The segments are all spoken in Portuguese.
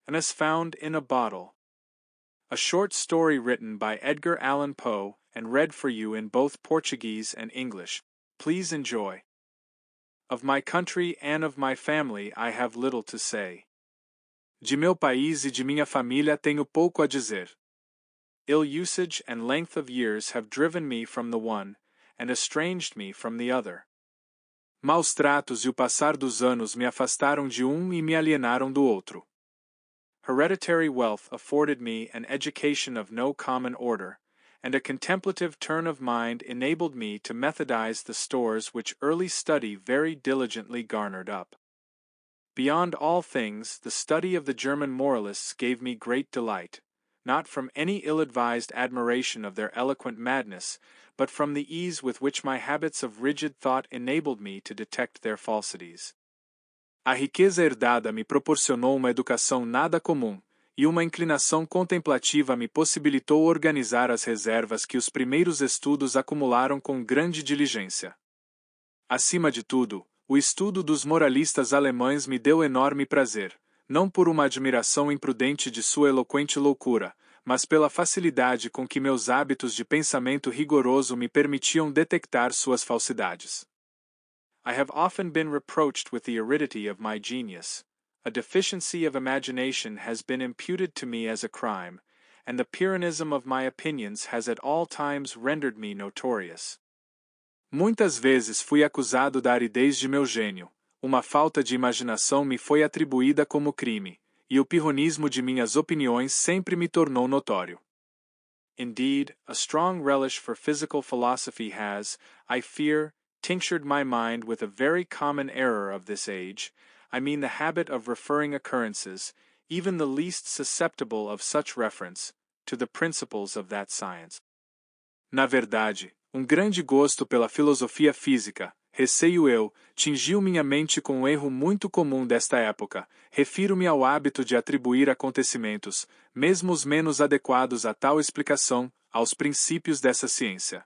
and is found in a bottle. A short story written by Edgar Allan Poe and read for you in both Portuguese and English. Please enjoy. Of my country and of my family I have little to say. De meu país e de minha família tenho pouco a dizer. Ill usage and length of years have driven me from the one, and estranged me from the other. Maus tratos e o passar dos anos me afastaram de um e me alienaram do outro. Hereditary wealth afforded me an education of no common order, and a contemplative turn of mind enabled me to methodize the stores which early study very diligently garnered up. Beyond all things, the study of the German moralists gave me great delight, not from any ill-advised admiration of their eloquent madness, but from the ease with which my habits of rigid thought enabled me to detect their falsities. A riqueza herdada me proporcionou uma educação nada comum, e uma inclinação contemplativa me possibilitou organizar as reservas que os primeiros estudos acumularam com grande diligência. Acima de tudo, o estudo dos moralistas alemães me deu enorme prazer, não por uma admiração imprudente de sua eloquente loucura, mas pela facilidade com que meus hábitos de pensamento rigoroso me permitiam detectar suas falsidades. I have often been reproached with the aridity of my genius. A deficiency of imagination has been imputed to me as a crime, and the Pyrrhonism of my opinions has at all times rendered me notorious. Muitas vezes fui acusado da aridez de meu gênio, uma falta de imaginação me foi atribuída como crime, e o pirronismo de minhas opiniões sempre me tornou notório. Indeed, a strong relish for physical philosophy has, I fear, tinctured my mind with a very common error of this age. I mean the habit of referring occurrences, even the least susceptible of such reference, to the principles of that science. Na verdade, grande gosto pela filosofia física, receio eu, tingiu minha mente com um erro muito comum desta época. Refiro-me ao hábito de atribuir acontecimentos, mesmo os menos adequados a tal explicação, aos princípios dessa ciência.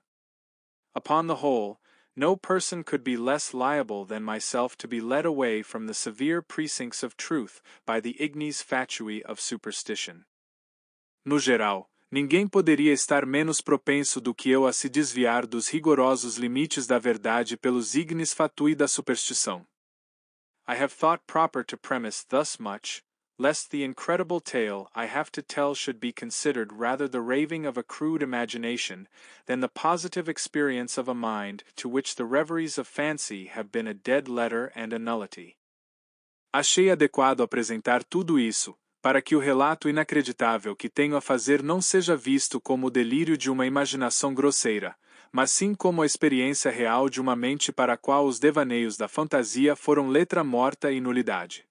Upon the whole, no person could be less liable than myself to be led away from the severe precincts of truth by the ignes fatui of superstition. No geral, ninguém poderia estar menos propenso do que eu a se desviar dos rigorosos limites da verdade pelos ignes fatui da superstição. I have thought proper to premise thus much, lest the incredible tale I have to tell should be considered rather the raving of a crude imagination than the positive experience of a mind to which the reveries of fancy have been a dead letter and a nullity. Achei adequado apresentar tudo isso, para que o relato inacreditável que tenho a fazer não seja visto como o delírio de uma imaginação grosseira, mas sim como a experiência real de uma mente para a qual os devaneios da fantasia foram letra morta e nulidade.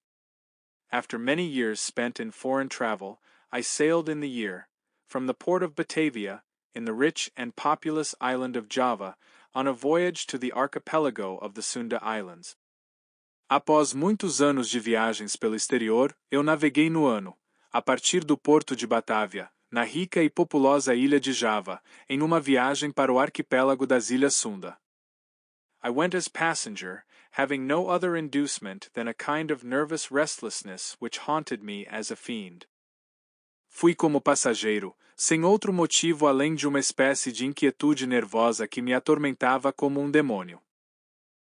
After many years spent in foreign travel, I sailed in the year, from the port of Batavia, in the rich and populous island of Java, on a voyage to the archipelago of the Sunda Islands. Após muitos anos de viagens pelo exterior, eu naveguei no ano, a partir do porto de Batávia, na rica e populosa ilha de Java, em uma viagem para o arquipélago das Ilhas Sunda. I went as passenger, having no other inducement than a kind of nervous restlessness which haunted me as a fiend. Fui como passageiro, sem outro motivo além de uma espécie de inquietude nervosa que me atormentava como demônio.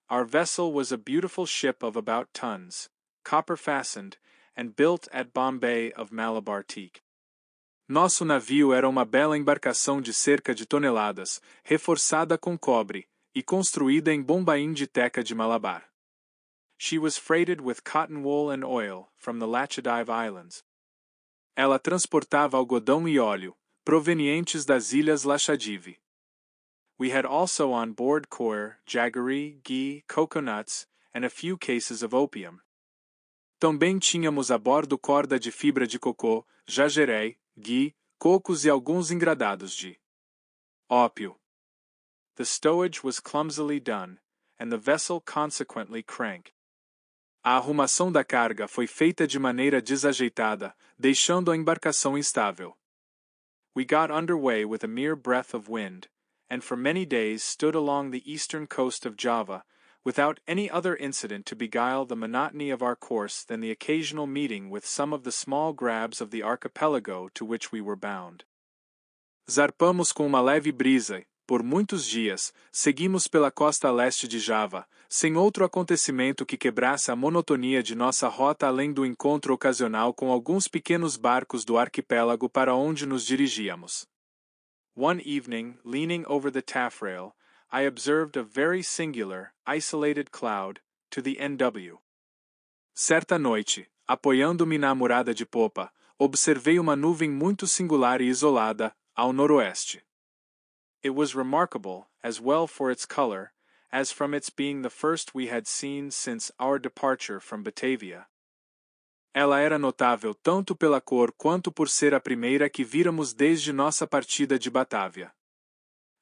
Our vessel was a beautiful ship of about tons, copper-fastened, and built at Bombay of Malabar teak. Nosso navio era uma bela embarcação de cerca de toneladas, reforçada com cobre, e construída em Bombaim de teca de Malabar. She was freighted with cotton wool and oil from the Lachadive Islands. Ela transportava algodão e óleo, provenientes das ilhas Lachadive. We had also on board coir, jaggery, ghee, coconuts, and a few cases of opium. Também tínhamos a bordo corda de fibra de cocô, jaggery, ghee, cocos e alguns engradados de ópio. The stowage was clumsily done, and the vessel consequently crank. A arrumação da carga foi feita de maneira desajeitada, deixando a embarcação instável. We got under way with a mere breath of wind, and for many days stood along the eastern coast of Java, without any other incident to beguile the monotony of our course than the occasional meeting with some of the small grabs of the archipelago to which we were bound. Zarpamos com uma leve brisa e, por muitos dias, seguimos pela costa leste de Java, sem outro acontecimento que quebrasse a monotonia de nossa rota além do encontro ocasional com alguns pequenos barcos do arquipélago para onde nos dirigíamos. One evening, leaning over the taffrail, I observed a very singular, isolated cloud, to the NW. Certa noite, apoiando-me na murada de popa, observei uma nuvem muito singular e isolada, ao noroeste. It was remarkable, as well for its color, as from its being the first we had seen since our departure from Batavia. Ela era notável tanto pela cor quanto por ser a primeira que víramos desde nossa partida de Batávia.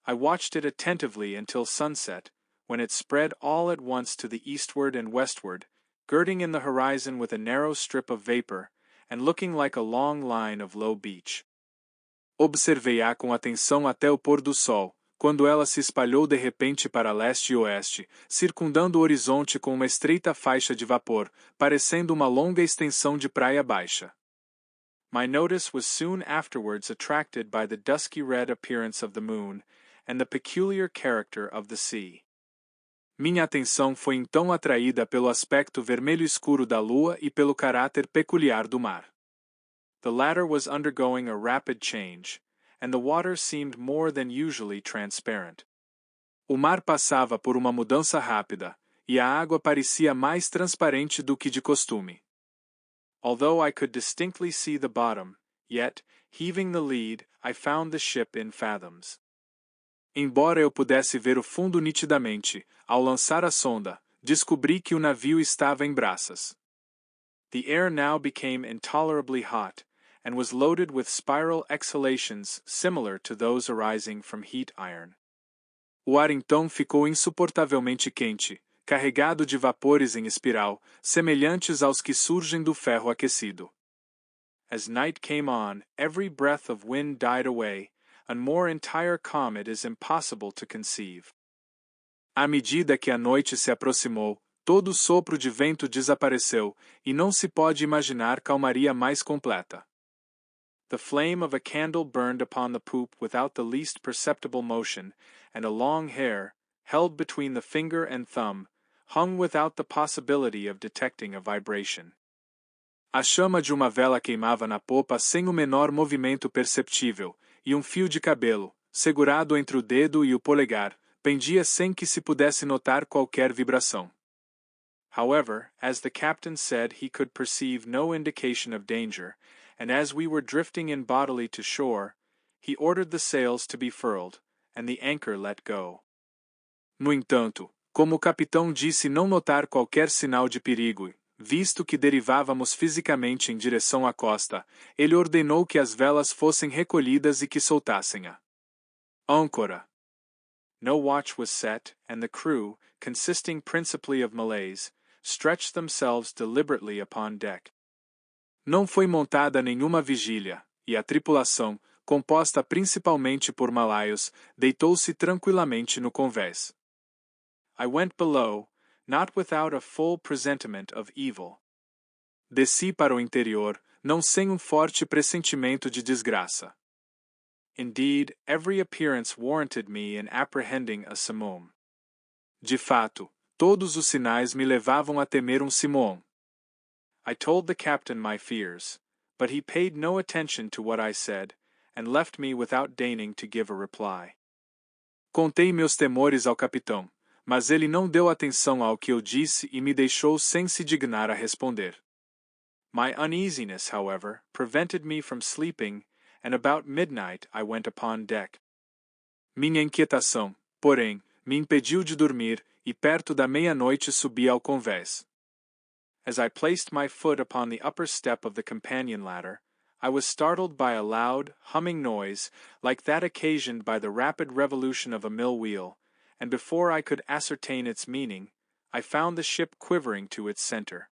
I watched it attentively until sunset, when it spread all at once to the eastward and westward, girding in the horizon with a narrow strip of vapor, and looking like a long line of low beach. Observei-a com atenção até o pôr do sol, quando ela se espalhou de repente para leste e oeste, circundando o horizonte com uma estreita faixa de vapor, parecendo uma longa extensão de praia baixa. My notice was soon afterwards attracted by the dusky red appearance of the moon, and the peculiar character of the sea. Minha atenção foi então atraída pelo aspecto vermelho escuro da lua e pelo caráter peculiar do mar. The latter was undergoing a rapid change, and the water seemed more than usually transparent. O mar passava por uma mudança rápida, e a água parecia mais transparente do que de costume. Although I could distinctly see the bottom, yet, heaving the lead, I found the ship in fathoms. Embora eu pudesse ver o fundo nitidamente, ao lançar a sonda, descobri que o navio estava em braças. The air now became intolerably hot, and was loaded with spiral exhalations similar to those arising from heat iron. O ar então ficou insuportavelmente quente, carregado de vapores em espiral, semelhantes aos que surgem do ferro aquecido. As night came on, every breath of wind died away, and more entire calm it is impossible to conceive. À medida que a noite se aproximou, todo o sopro de vento desapareceu, e não se pode imaginar calmaria mais completa. The flame of a candle burned upon the poop without the least perceptible motion, and a long hair, held between the finger and thumb, hung without the possibility of detecting a vibration. A chama de uma vela queimava na popa sem o menor movimento perceptível, e fio de cabelo, segurado entre o dedo e o polegar, pendia sem que se pudesse notar qualquer vibração. However, as the captain said he could perceive no indication of danger, and as we were drifting in bodily to shore, he ordered the sails to be furled, and the anchor let go. No entanto, como o capitão disse não notar qualquer sinal de perigo, visto que derivávamos fisicamente em direção à costa, ele ordenou que as velas fossem recolhidas e que soltassem-a âncora. No watch was set, and the crew, consisting principally of Malays, stretched themselves deliberately upon deck. Não foi montada nenhuma vigília, e a tripulação, composta principalmente por malaios, deitou-se tranquilamente no convés. I went below, not without a full presentiment of evil. Desci para o interior, não sem forte pressentimento de desgraça. Indeed, every appearance warranted me in apprehending a simoom. De fato, todos os sinais me levavam a temer simoom. I told the captain my fears, but he paid no attention to what I said, and left me without deigning to give a reply. Contei meus temores ao capitão, mas ele não deu atenção ao que eu disse e me deixou sem se dignar a responder. My uneasiness, however, prevented me from sleeping, and about midnight I went upon deck. Minha inquietação, porém, me impediu de dormir, e perto da meia-noite subi ao convés. As I placed my foot upon the upper step of the companion ladder, I was startled by a loud, humming noise, like that occasioned by the rapid revolution of a mill wheel, and before I could ascertain its meaning, I found the ship quivering to its center.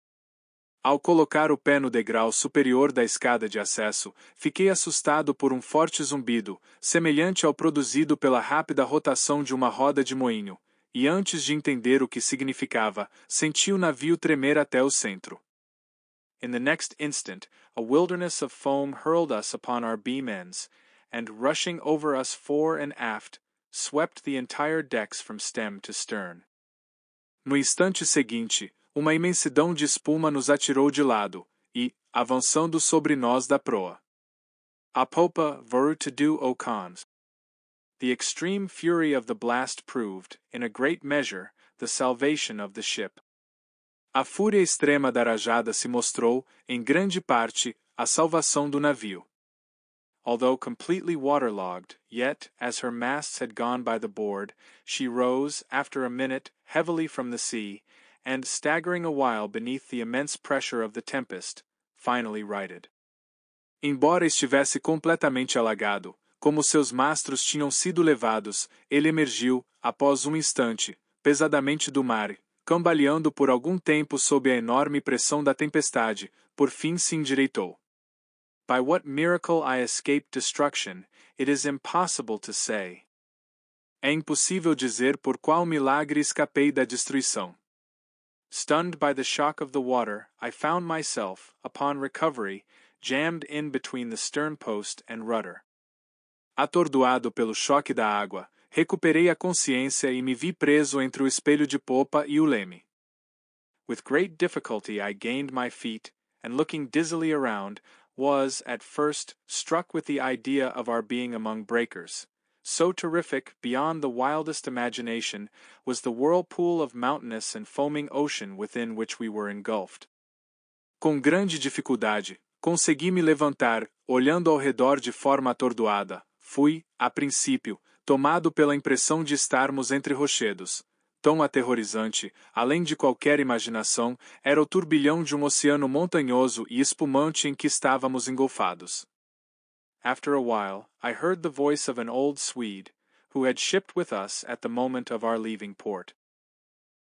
Ao colocar o pé no degrau superior da escada de acesso, fiquei assustado por forte zumbido, semelhante ao produzido pela rápida rotação de uma roda de moinho, e antes de entender o que significava, senti o navio tremer até o centro. In the next instant, a wilderness of foam hurled us upon our beam ends, and rushing over us fore and aft, swept the entire decks from stem to stern. No instante seguinte, uma imensidão de espuma nos atirou de lado, e, avançando sobre nós da proa. A popa voru to do o cons. The extreme fury of the blast proved, in a great measure, the salvation of the ship. A fúria extrema da rajada se mostrou, em grande parte, a salvação do navio. Although completely waterlogged, yet, as her masts had gone by the board, she rose, after a minute, heavily from the sea, and, staggering a while beneath the immense pressure of the tempest, finally righted. Embora estivesse completamente alagado, como seus mastros tinham sido levados, ele emergiu, após um instante, pesadamente do mar, cambaleando por algum tempo sob a enorme pressão da tempestade, por fim se endireitou. By what miracle I escaped destruction, it is impossible to say. É impossível dizer por qual milagre escapei da destruição. Stunned by the shock of the water, I found myself, upon recovery, jammed in between the stern post and rudder. Atordoado pelo choque da água, recuperei a consciência e me vi preso entre o espelho de popa e o leme. With great difficulty I gained my feet, and looking dizzily around, was, at first, struck with the idea of our being among breakers. So terrific, beyond the wildest imagination, was the whirlpool of mountainous and foaming ocean within which we were engulfed. Com grande dificuldade, consegui me levantar, olhando ao redor de forma atordoada. Fui, a princípio, tomado pela impressão de estarmos entre rochedos. Tão aterrorizante, além de qualquer imaginação, era o turbilhão de um oceano montanhoso e espumante em que estávamos engolfados. After a while, I heard the voice of an old Swede, who had shipped with us at the moment of our leaving port.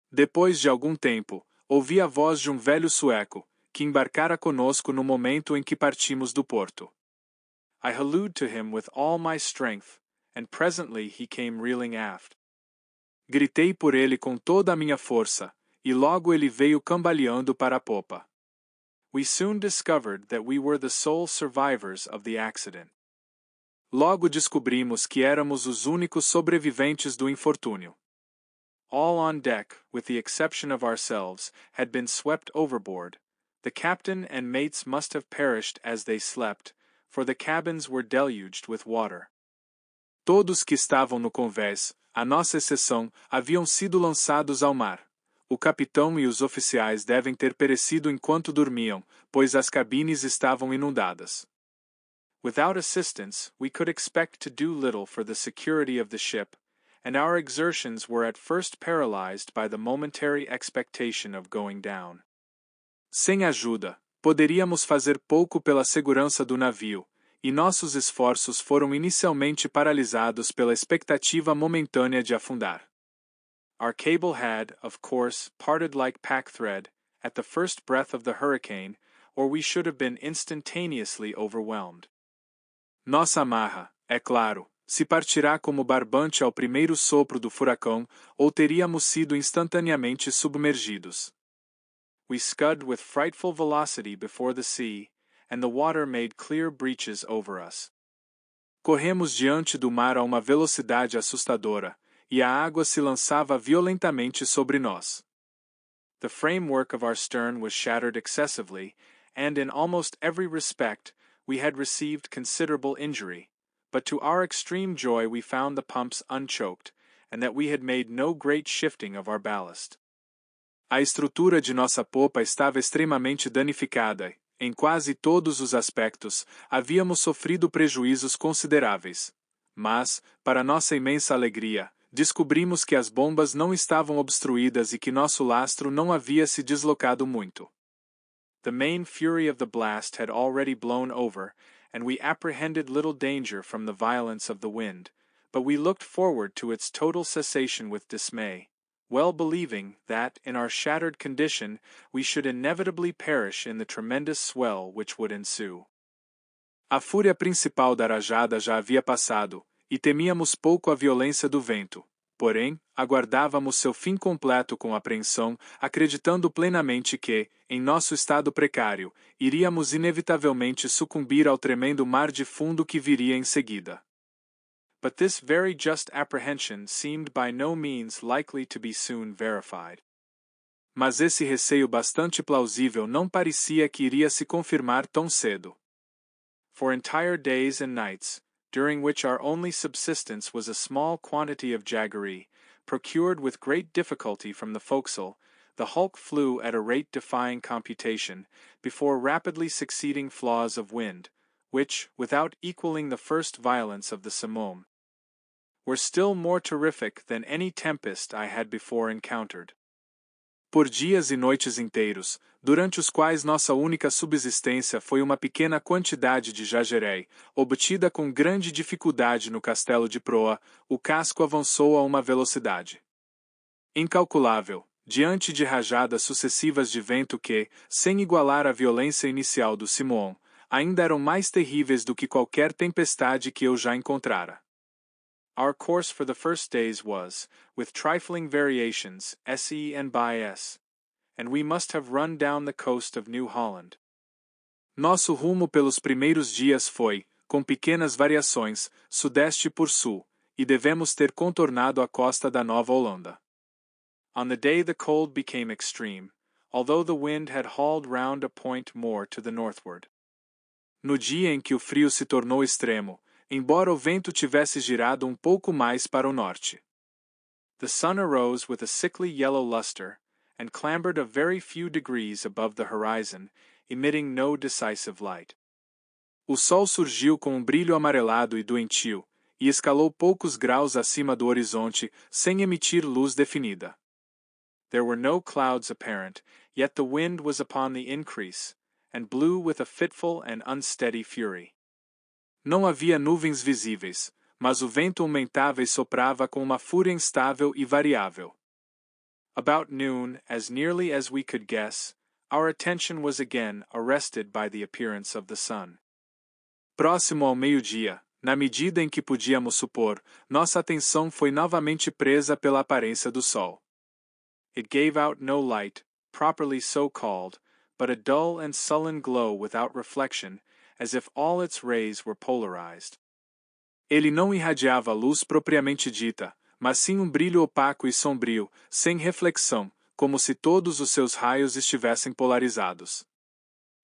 Depois de algum tempo, ouvi a voz de um velho sueco, que embarcara conosco no momento em que partimos do porto. I hallooed to him with all my strength, and presently he came reeling aft. Gritei por ele com toda a minha força, e logo ele veio cambaleando para a popa. We soon discovered that we were the sole survivors of the accident. Logo descobrimos que éramos os únicos sobreviventes do infortúnio. All on deck, with the exception of ourselves, had been swept overboard. The captain and mates must have perished as they slept, for the cabins were deluged with water. Todos que estavam no convés, à nossa exceção, haviam sido lançados ao mar. O capitão e os oficiais devem ter perecido enquanto dormiam, pois as cabines estavam inundadas. Without assistance, we could expect to do little for the security of the ship, and our exertions were at first paralyzed by the momentary expectation of going down. Sem ajuda, poderíamos fazer pouco pela segurança do navio, e nossos esforços foram inicialmente paralisados pela expectativa momentânea de afundar. Our cable had, of course, parted like pack thread, at the first breath of the hurricane, or we should have been instantaneously overwhelmed. Nossa amarra, é claro, se partirá como barbante ao primeiro sopro do furacão, ou teríamos sido instantaneamente submergidos. We scud with frightful velocity before the sea, and the water made clear breaches over us. Corremos diante do mar a uma velocidade assustadora, e a água se lançava violentamente sobre nós. The framework of our stern was shattered excessively, and in almost every respect, we had received considerable injury, but to our extreme joy we found the pumps unchoked, and that we had made no great shifting of our ballast. A estrutura de nossa popa estava extremamente danificada. Em quase todos os aspectos, havíamos sofrido prejuízos consideráveis. Mas, para nossa imensa alegria, descobrimos que as bombas não estavam obstruídas e que nosso lastro não havia se deslocado muito. The main fury of the blast had already blown over, and we apprehended little danger from the violence of the wind, but we looked forward to its total cessation with dismay, well believing that, in our shattered condition, we should inevitably perish in the tremendous swell which would ensue. A fúria principal da rajada já havia passado, e temíamos pouco a violência do vento. porém, aguardávamos seu fim completo com apreensão, acreditando plenamente que, em nosso estado precário, iríamos inevitavelmente sucumbir ao tremendo mar de fundo que viria em seguida. But this very just apprehension seemed by no means likely to be soon verified. Mas esse receio bastante plausível não parecia que iria se confirmar tão cedo. For entire days and nights, during which our only subsistence was a small quantity of jaggery, procured with great difficulty from the forecastle, the hulk flew at a rate defying computation, before rapidly succeeding flaws of wind, which, without equaling the first violence of the Simone, were still more terrific than any tempest I had before encountered. Por dias e noites inteiros, durante os quais nossa única subsistência foi uma pequena quantidade de jagerei, obtida com grande dificuldade no castelo de proa, o casco avançou a uma velocidade incalculável, diante de rajadas sucessivas de vento que, sem igualar a violência inicial do Simon, ainda eram mais terríveis do que qualquer tempestade que eu já encontrara. Our course for the first days was, with trifling variations, se and by s, and we must have run down the coast of New Holland. Nosso rumo pelos primeiros dias foi, com pequenas variações, sudeste por sul, e devemos ter contornado a costa da Nova Holanda. On the day the cold became extreme, although the wind had hauled round a point more to the northward. No dia em que o frio se tornou extremo, embora o vento tivesse girado pouco mais para o norte. The sun arose with a sickly yellow luster, and clambered a very few degrees above the horizon, emitting no decisive light. O sol surgiu com brilho amarelado e doentio, e escalou poucos graus acima do horizonte, sem emitir luz definida. There were no clouds apparent, yet the wind was upon the increase, and blew with a fitful and unsteady fury. Não havia nuvens visíveis, mas o vento aumentava e soprava com uma fúria instável e variável. About noon, as nearly as we could guess, our attention was again arrested by the appearance of the sun. Próximo ao meio-dia, na medida em que podíamos supor, nossa atenção foi novamente presa pela aparência do sol. It gave out no light, properly so called, but a dull and sullen glow without reflection, as if all its rays were polarized. Ele não irradiava luz propriamente dita, mas sim brilho opaco e sombrio, sem reflexão, como se todos os seus raios estivessem polarizados.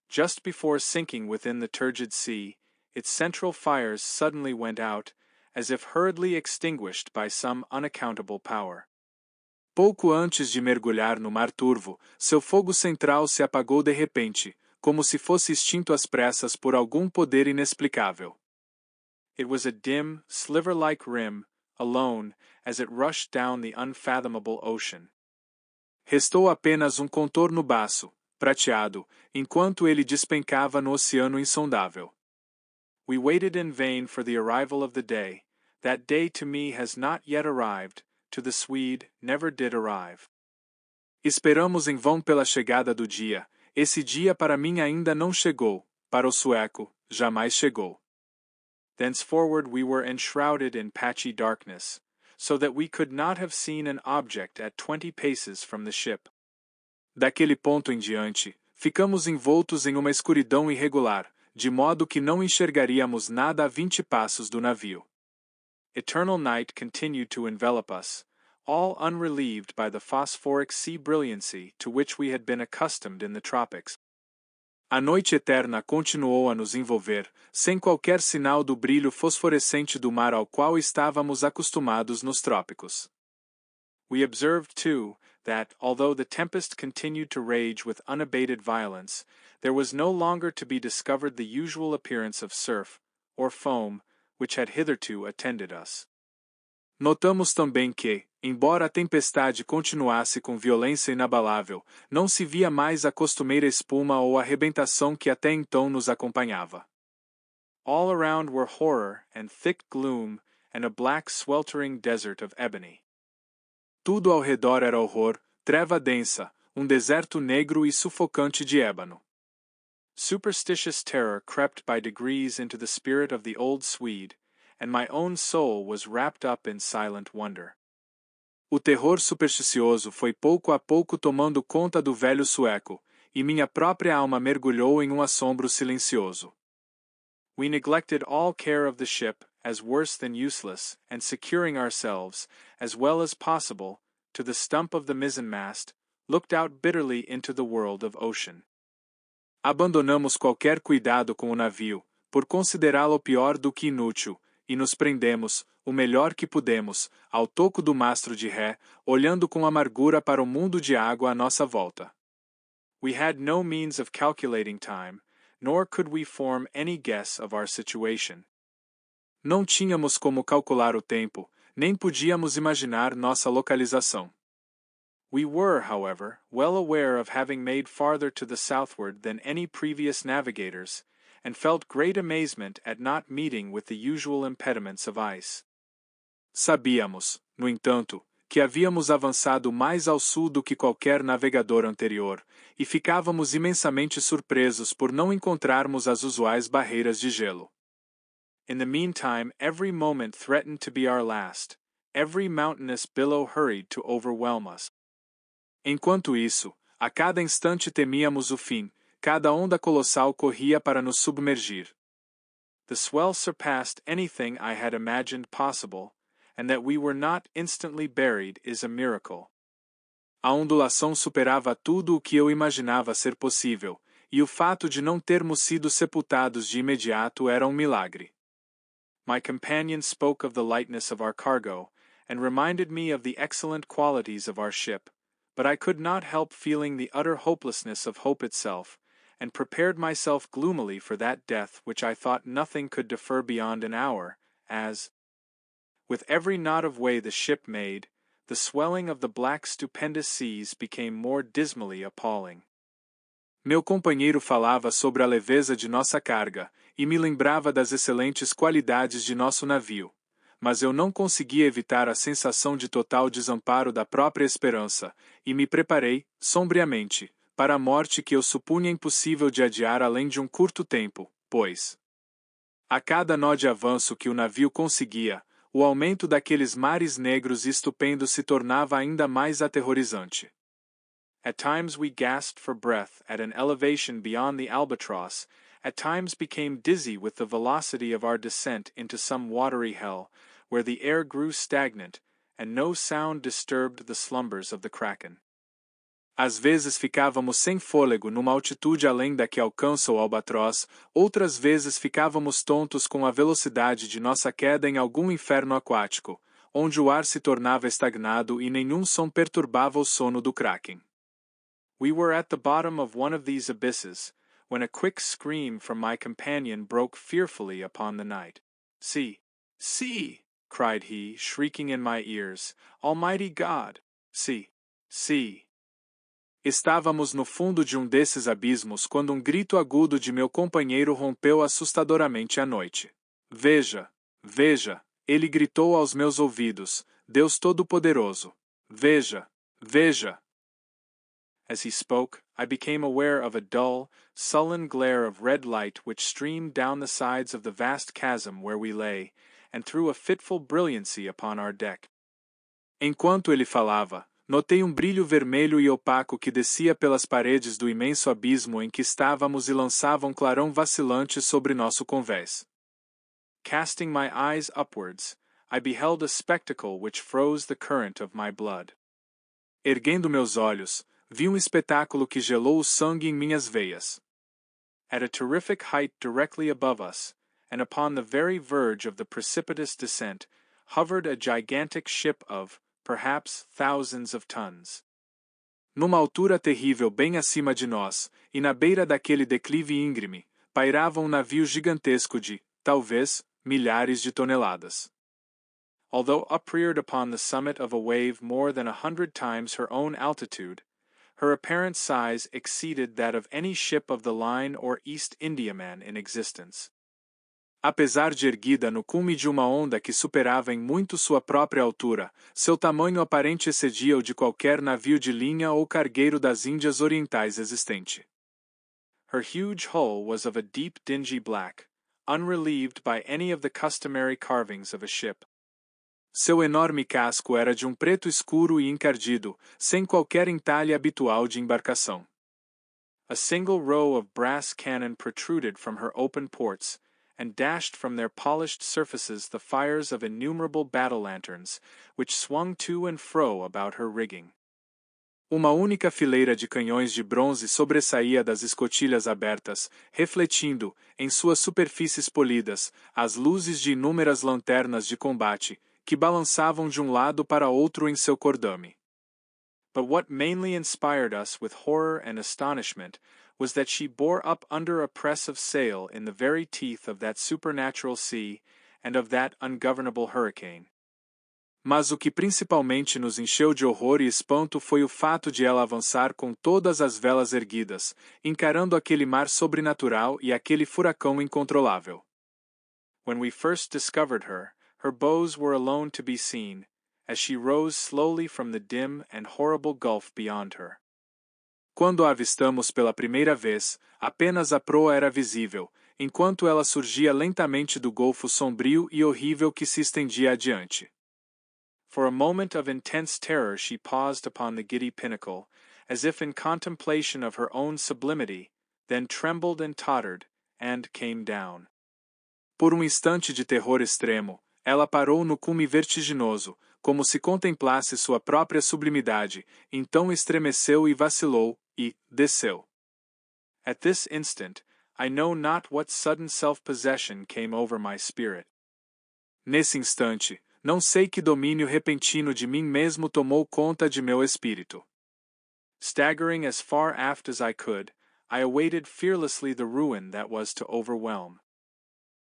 Just before sinking within the turgid sea, its central fires suddenly went out, as if hurriedly extinguished by some unaccountable power. Pouco antes de mergulhar no mar turvo, seu fogo central se apagou de repente, como se fosse extinto às pressas por algum poder inexplicável. It was a dim, sliver-like rim, alone, as it rushed down the unfathomable ocean. Restou apenas contorno baço, prateado, enquanto ele despencava no oceano insondável. We waited in vain for the arrival of the day. That day to me has not yet arrived, to the Swede never did arrive. Esperamos em vão pela chegada do dia. Esse dia para mim ainda não chegou, para o sueco, jamais chegou. Thenceforward we were enshrouded in patchy darkness, so that we could not have seen an object at 20 paces from the ship. Daquele ponto em diante, ficamos envoltos em uma escuridão irregular, de modo que não enxergaríamos nada a 20 passos do navio. Eternal night continued to envelop us, all unrelieved by the phosphoric sea brilliancy to which we had been accustomed in the tropics. A noite eterna continuou a nos envolver, sem qualquer sinal do brilho fosforescente do mar ao qual estávamos acostumados nos trópicos. We observed, too, that, although the tempest continued to rage with unabated violence, there was no longer to be discovered the usual appearance of surf, or foam, which had hitherto attended us. Notamos também que, embora a tempestade continuasse com violência inabalável, não se via mais a costumeira espuma ou arrebentação que até então nos acompanhava. All around were horror and thick gloom and a black sweltering desert of ebony. Tudo ao redor era horror, treva densa, deserto negro e sufocante de ébano. Superstitious terror crept by degrees into the spirit of the old Swede, and my own soul was wrapped up in silent wonder. O terror supersticioso foi pouco a pouco tomando conta do velho sueco, e minha própria alma mergulhou em assombro silencioso. We neglected all care of the ship, as worse than useless, and securing ourselves, as well as possible, to the stump of the mizzenmast, looked out bitterly into the world of ocean. Abandonamos qualquer cuidado com o navio, por considerá-lo pior do que inútil, e nos prendemos, o melhor que pudemos, ao toco do mastro de ré, olhando com amargura para o mundo de água à nossa volta. We had no means of calculating time, nor could we form any guess of our situation. Não tínhamos como calcular o tempo, nem podíamos imaginar nossa localização. We were, however, well aware of having made farther to the southward than any previous navigators, and felt great amazement at not meeting with the usual impediments of ice. Sabíamos, no entanto, que havíamos avançado mais ao sul do que qualquer navegador anterior, e ficávamos imensamente surpresos por não encontrarmos as usuais barreiras de gelo. In the meantime, every moment threatened to be our last, every mountainous billow hurried to overwhelm us. Enquanto isso, a cada instante temíamos o fim, cada onda colossal corria para nos submergir. The swell surpassed anything I had imagined possible, and that we were not instantly buried is a miracle. A ondulação superava tudo o que eu imaginava ser possível, e o fato de não termos sido sepultados de imediato era um milagre. My companion spoke of the lightness of our cargo, and reminded me of the excellent qualities of our ship, but I could not help feeling the utter hopelessness of hope itself, and prepared myself gloomily for that death which I thought nothing could defer beyond an hour, as, with every knot of way the ship made, the swelling of the black stupendous seas became more dismally appalling. Meu companheiro falava sobre a leveza de nossa carga, e me lembrava das excelentes qualidades de nosso navio, mas eu não conseguia evitar a sensação de total desamparo da própria esperança, e me preparei, sombriamente, para a morte que eu supunha impossível de adiar além de um curto tempo, pois, a cada nó de avanço que o navio conseguia, o aumento daqueles mares negros e estupendos se tornava ainda mais aterrorizante. At times we gasped for breath at an elevation beyond the albatross, at times became dizzy with the velocity of our descent into some watery hell, where the air grew stagnant, and no sound disturbed the slumbers of the kraken. Às vezes ficávamos sem fôlego numa altitude além da que alcança o albatroz, outras vezes ficávamos tontos com a velocidade de nossa queda em algum inferno aquático, onde o ar se tornava estagnado e nenhum som perturbava o sono do kraken. We were at the bottom of one of these abysses, when a quick scream from my companion broke fearfully upon the night. "See! See!" cried he, shrieking in my ears. "Almighty God! See! See!" Estávamos no fundo de desses abismos quando grito agudo de meu companheiro rompeu assustadoramente a noite. "Veja! Veja!" Ele gritou aos meus ouvidos, "Deus Todo-Poderoso! Veja! Veja!" As he spoke, I became aware of a dull, sullen glare of red light which streamed down the sides of the vast chasm where we lay, and threw a fitful brilliancy upon our deck. Enquanto ele falava, notei brilho vermelho e opaco que descia pelas paredes do imenso abismo em que estávamos e lançava clarão vacilante sobre nosso convés. Casting my eyes upwards, I beheld a spectacle which froze the current of my blood. Erguendo meus olhos, vi espetáculo que gelou o sangue em minhas veias. At a terrific height directly above us, and upon the very verge of the precipitous descent, hovered a gigantic ship of, perhaps, thousands of tons. Numa altura terrível bem acima de nós, e na beira daquele declive íngreme, pairava navio gigantesco de, talvez, milhares de toneladas. Although upreared upon the summit of a wave more than 100 times her own altitude, her apparent size exceeded that of any ship of the line or East Indiaman in existence. Apesar de erguida no cume de uma onda que superava em muito sua própria altura, seu tamanho aparente excedia o de qualquer navio de linha ou cargueiro das Índias Orientais existente. Her huge hull was of a deep dingy black, unrelieved by any of the customary carvings of a ship. Seu enorme casco era de preto escuro e encardido, sem qualquer entalhe habitual de embarcação. A single row of brass cannon protruded from her open ports, and dashed from their polished surfaces the fires of innumerable battle lanterns, which swung to and fro about her rigging. Uma única fileira de canhões de bronze sobressaía das escotilhas abertas, refletindo, em suas superfícies polidas, as luzes de inúmeras lanternas de combate, que balançavam de lado para outro em seu cordame. But what mainly inspired us with horror and astonishment was that she bore up under a press of sail in the very teeth of that supernatural sea and of that ungovernable hurricane. Mas o que principalmente nos encheu de horror e espanto foi o fato de ela avançar com todas as velas erguidas, encarando aquele mar sobrenatural e aquele furacão incontrolável. When we first discovered her, her bows were alone to be seen, as she rose slowly from the dim and horrible gulf beyond her. Quando a avistamos pela primeira vez, apenas a proa era visível, enquanto ela surgia lentamente do golfo sombrio e horrível que se estendia adiante. For a moment of intense terror she paused upon the giddy pinnacle, as if in contemplation of her own sublimity, then trembled and tottered, and came down. Por instante de terror extremo, ela parou no cume vertiginoso, como se contemplasse sua própria sublimidade, então estremeceu e vacilou, e desceu. At this instant, I know not what sudden self-possession came over my spirit. Nesse instante, não sei que domínio repentino de mim mesmo tomou conta de meu espírito. Staggering as far aft as I could, I awaited fearlessly the ruin that was to overwhelm.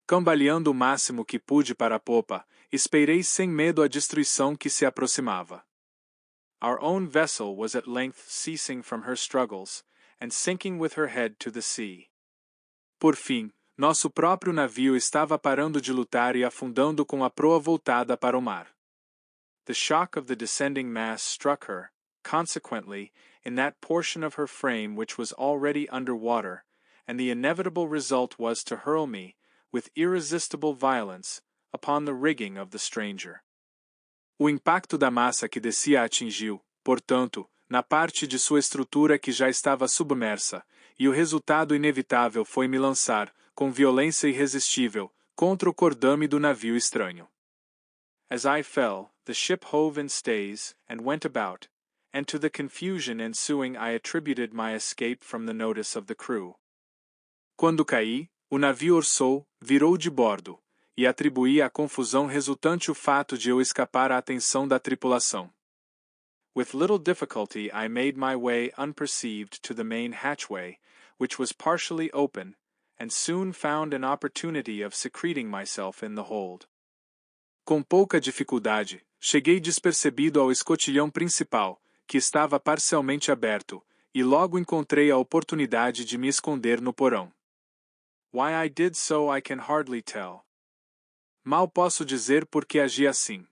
Cambaleando o máximo que pude para a popa, esperei sem medo a destruição que se aproximava. Our own vessel was at length ceasing from her struggles, and sinking with her head to the sea. Por fim, nosso próprio navio estava parando de lutar e afundando com a proa voltada para o mar. The shock of the descending mass struck her, consequently, in that portion of her frame which was already under water, and the inevitable result was to hurl me, with irresistible violence, upon the rigging of the stranger. O impacto da massa que descia a atingiu, portanto, na parte de sua estrutura que já estava submersa, e o resultado inevitável foi me lançar, com violência irresistível, contra o cordame do navio estranho. As I fell, the ship hove in stays, and went about, and to the confusion ensuing I attributed my escape from the notice of the crew. Quando caí, o navio orçou, virou de bordo, e atribuí à confusão resultante o fato de eu escapar à atenção da tripulação. With little difficulty I made my way unperceived to the main hatchway, which was partially open, and soon found an opportunity of secreting myself in the hold. Com pouca dificuldade, cheguei despercebido ao escotilhão principal, que estava parcialmente aberto, e logo encontrei a oportunidade de me esconder no porão. Why I did so I can hardly tell. Mal posso dizer por que agi assim.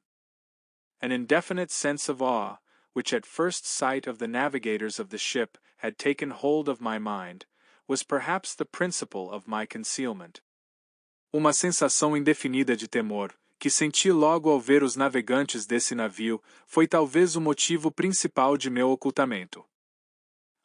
An indefinite sense of awe, which at first sight of the navigators of the ship had taken hold of my mind, was perhaps the principle of my concealment. Uma sensação indefinida de temor, que senti logo ao ver os navegantes desse navio, foi talvez o motivo principal de meu ocultamento.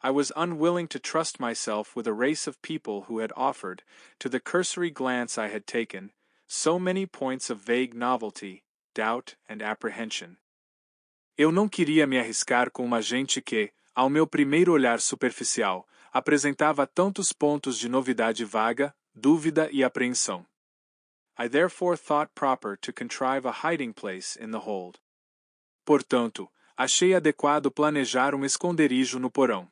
I was unwilling to trust myself with a race of people who had offered, to the cursory glance I had taken, so many points of vague novelty, doubt and apprehension. Eu não queria me arriscar com uma gente que, ao meu primeiro olhar superficial, apresentava tantos pontos de novidade vaga, dúvida e apreensão. I therefore thought proper to contrive a hiding place in the hold. Portanto, achei adequado planejar esconderijo no porão.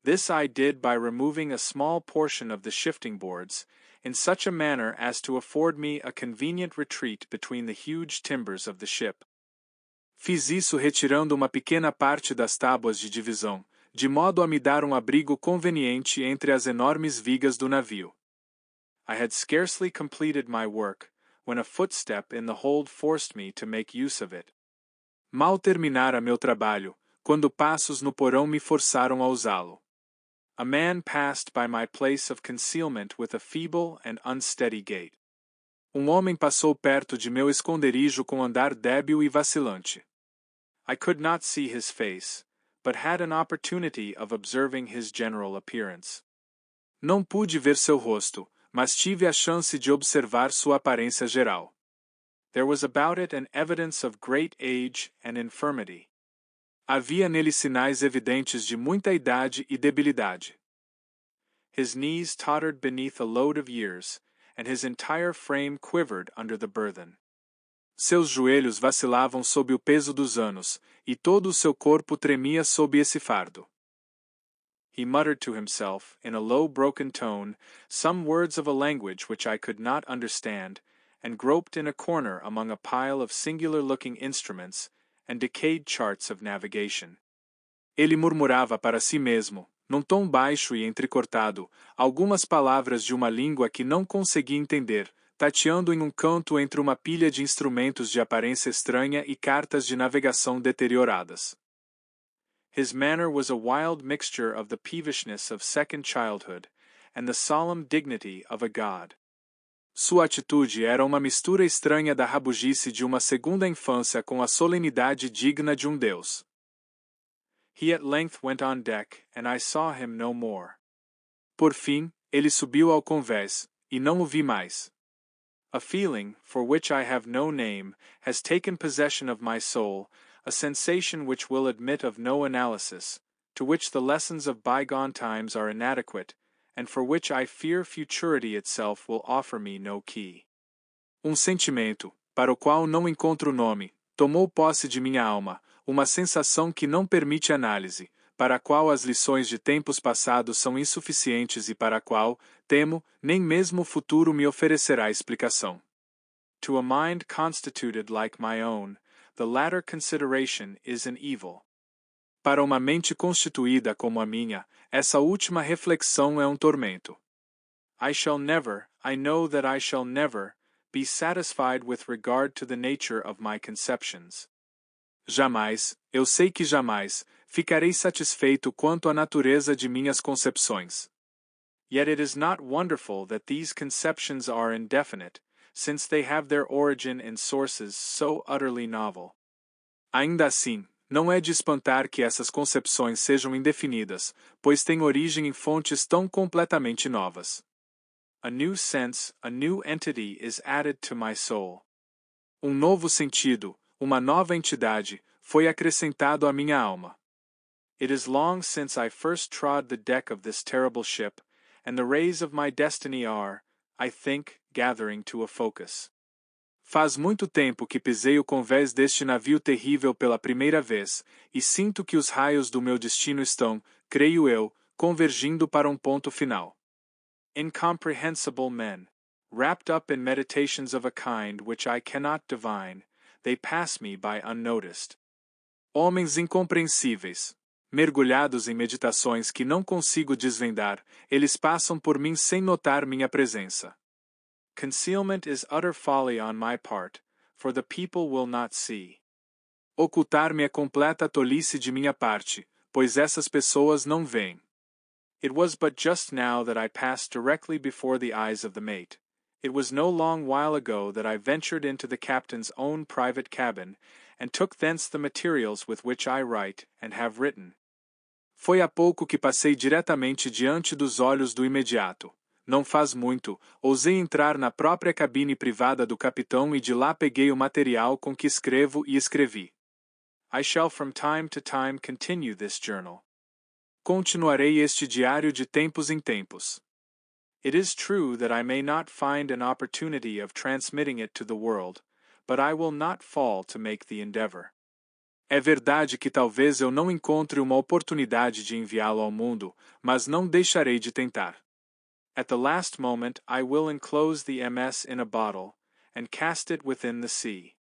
This I did by removing a small portion of the shifting boards, in such a manner as to afford me a convenient retreat between the huge timbers of the ship. Fiz isso retirando uma pequena parte das tábuas de divisão, de modo a me dar abrigo conveniente entre as enormes vigas do navio. I had scarcely completed my work, when a footstep in the hold forced me to make use of it. Mal terminara meu trabalho, quando passos no porão me forçaram a usá-lo. A man passed by my place of concealment with a feeble and unsteady gait. Homem passou perto de meu esconderijo com andar débil e vacilante. I could not see his face, but had an opportunity of observing his general appearance. Não pude ver seu rosto, mas tive a chance de observar sua aparência geral. There was about it an evidence of great age and infirmity. Havia nele sinais evidentes de muita idade e debilidade. His knees tottered beneath a load of years, and his entire frame quivered under the burthen. Seus joelhos vacilavam sob o peso dos anos, e todo o seu corpo tremia sob esse fardo. He muttered to himself, in a low broken tone, some words of a language which I could not understand, and groped in a corner among a pile of singular-looking instruments and decayed charts of navigation. Ele murmurava para si mesmo, num tom baixo e entrecortado, algumas palavras de uma língua que não conseguia entender, tateando em um canto entre uma pilha de instrumentos de aparência estranha e cartas de navegação deterioradas. His manner was a wild mixture of the peevishness of second childhood and the solemn dignity of a god. Sua atitude era uma mistura estranha da rabugice de uma segunda infância com a solenidade digna de um deus. He at length went on deck, and I saw him no more. Por fim, ele subiu ao convés, e não o vi mais. A feeling, for which I have no name, has taken possession of my soul, a sensation which will admit of no analysis, to which the lessons of bygone times are inadequate, and for which I fear futurity itself will offer me no key. Sentimento, para o qual não encontro nome, tomou posse de minha alma, uma sensação que não permite análise, para a qual as lições de tempos passados são insuficientes e para a qual, temo, nem mesmo o futuro me oferecerá explicação. To a mind constituted like my own, the latter consideration is an evil. Para uma mente constituída como a minha, essa última reflexão é tormento. I know that I shall never, be satisfied with regard to the nature of my conceptions. Jamais, eu sei que jamais, ficarei satisfeito quanto à natureza de minhas concepções. Yet it is not wonderful that these conceptions are indefinite, since they have their origin in sources so utterly novel. Ainda assim, não é de espantar que essas concepções sejam indefinidas, pois têm origem em fontes tão completamente novas. A new sense, a new entity is added to my soul. Novo sentido, uma nova entidade, foi acrescentado à minha alma. It is long since I first trod the deck of this terrible ship, and the rays of my destiny are, I think, gathering to a focus. Faz muito tempo que pisei o convés deste navio terrível pela primeira vez, e sinto que os raios do meu destino estão, creio eu, convergindo para ponto final. Incomprehensible men, wrapped up in meditations of a kind which I cannot divine, they pass me by unnoticed. Homens incompreensíveis, mergulhados em meditações que não consigo desvendar, eles passam por mim sem notar minha presença. Concealment is utter folly on my part, for the people will not see. Ocultar-me é completa tolice de minha parte, pois essas pessoas não veem. It was but just now that I passed directly before the eyes of the mate. It was no long while ago that I ventured into the captain's own private cabin, and took thence the materials with which I write, and have written. Foi há pouco que passei diretamente diante dos olhos do imediato. Não faz muito, ousei entrar na própria cabine privada do capitão e de lá peguei o material com que escrevo e escrevi. I shall from time to time continue this journal. Continuarei este diário de tempos em tempos. It is true that I may not find an opportunity of transmitting it to the world, but I will not fall to make the endeavor. É verdade que talvez eu não encontre uma oportunidade de enviá-lo ao mundo, mas não deixarei de tentar. At the last moment I will enclose the MS in a bottle, and cast it within the sea.